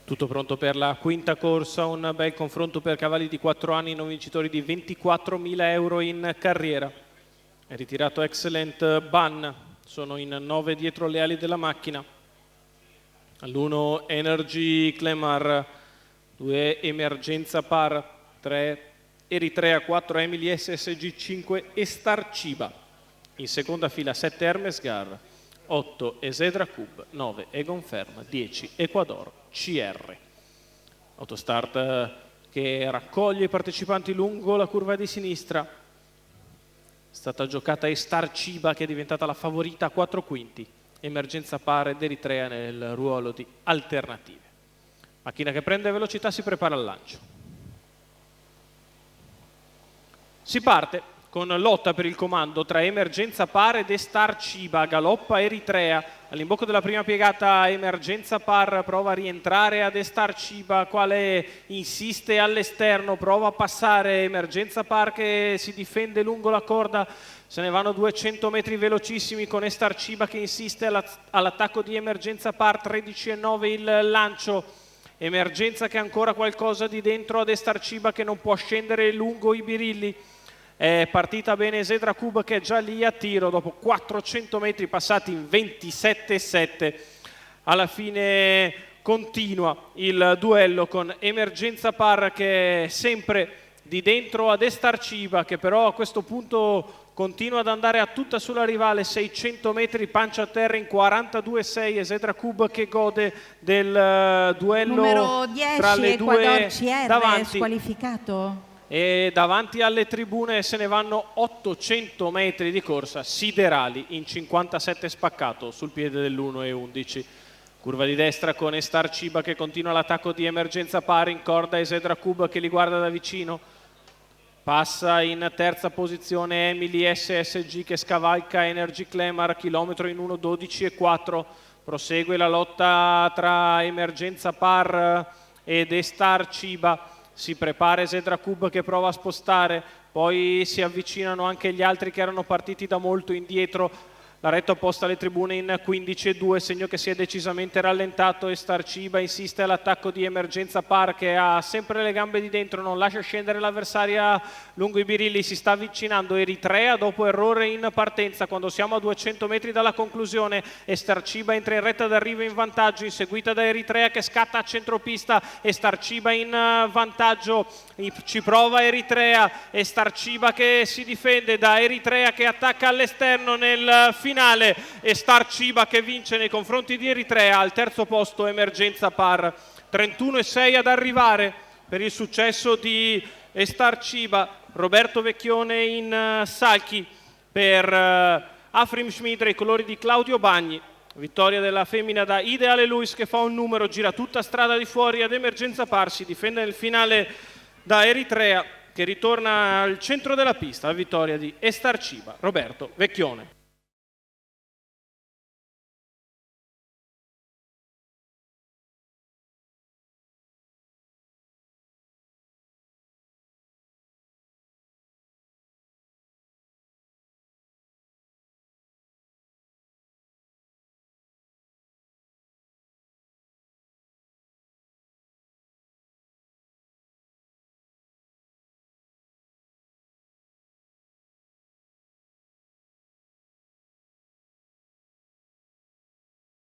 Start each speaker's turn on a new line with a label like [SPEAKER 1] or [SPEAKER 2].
[SPEAKER 1] Tutto pronto per la quinta corsa, un bel confronto per cavalli di 4 anni, non vincitori di 24.000 euro in carriera. È ritirato Excellent Ban, sono in 9 dietro le ali della macchina. All'1 Energy Clemar, 2 Emergenza Par, 3 Eritrea, 4 Emily SSG, 5 Estar Ciba. In seconda fila 7 Hermes Gar, 8 Esedra Cub, 9 Egon Ferm, 10 Ecuador CR. Autostart che raccoglie i partecipanti lungo la curva di sinistra. È stata giocata Estar Ciba, che è diventata la favorita a 4 quinti. Emergenza Par ed Eritrea nel ruolo di alternative. Macchina che prende velocità, si prepara al lancio. Si parte con lotta per il comando tra Emergenza Par ed Estar Ciba. Galoppa Eritrea. All'imbocco della prima piegata Emergenza Par prova a rientrare ad Estar Ciba, quale insiste all'esterno, prova a passare Emergenza Par che si difende lungo la corda. Se ne vanno 200 metri velocissimi con Estar Ciba che insiste all'attacco di Emergenza Par. 13,9 il lancio. Emergenza che ha ancora qualcosa di dentro ad Estar Ciba, che non può scendere lungo i birilli. È partita bene Esedra Cub, che è già lì a tiro dopo 400 metri passati in 27,7. Alla fine continua il duello con Emergenza Par, che è sempre di dentro ad Estar Ciba, che però a questo punto continua ad andare a tutta sulla rivale. 600 metri pancia a terra in 42,6. Esedra Cub che gode del duello
[SPEAKER 2] numero 10,
[SPEAKER 1] tra le
[SPEAKER 2] Ecuador
[SPEAKER 1] due
[SPEAKER 2] CR,
[SPEAKER 1] davanti.
[SPEAKER 2] squalificato.
[SPEAKER 1] E davanti alle tribune se ne vanno 800 metri di corsa siderali in 57 spaccato sul piede dell'1,11. Curva di destra con Estar Ciba che continua l'attacco di Emergenza Par, in corda Esedra Cub che li guarda da vicino. Passa in terza posizione Emily SSG che scavalca Energy Clemar, chilometro in 1:12,4. Prosegue la lotta tra Emergenza Par ed Estar Ciba. Si prepara Esedra Cub che prova a spostare, poi si avvicinano anche gli altri che erano partiti da molto indietro. La retta opposta alle tribune in 15,2, segno che si è decisamente rallentato. Estar Ciba insiste all'attacco di Emergenza Par, che ha sempre le gambe di dentro, non lascia scendere l'avversaria lungo i birilli. Si sta avvicinando Eritrea dopo errore in partenza. Quando siamo a 200 metri dalla conclusione, Estar Ciba entra in retta d'arrivo in vantaggio, inseguita da Eritrea che scatta a centropista. Estar Ciba in vantaggio, ci prova Eritrea. Estar Ciba che si difende da Eritrea che attacca all'esterno nel finale. Estar Ciba che vince nei confronti di Eritrea. Al terzo posto Emergenza Par. 31,6 ad arrivare per il successo di Estar Ciba. Roberto Vecchione in salchi per Afrim Schmidra, i colori di Claudio Bagni. Vittoria della femmina da Ideale Luis che fa un numero, gira tutta strada di fuori ad Emergenza Par, si difende nel finale da Eritrea che ritorna al centro della pista. La vittoria di Estar Ciba. Roberto Vecchione.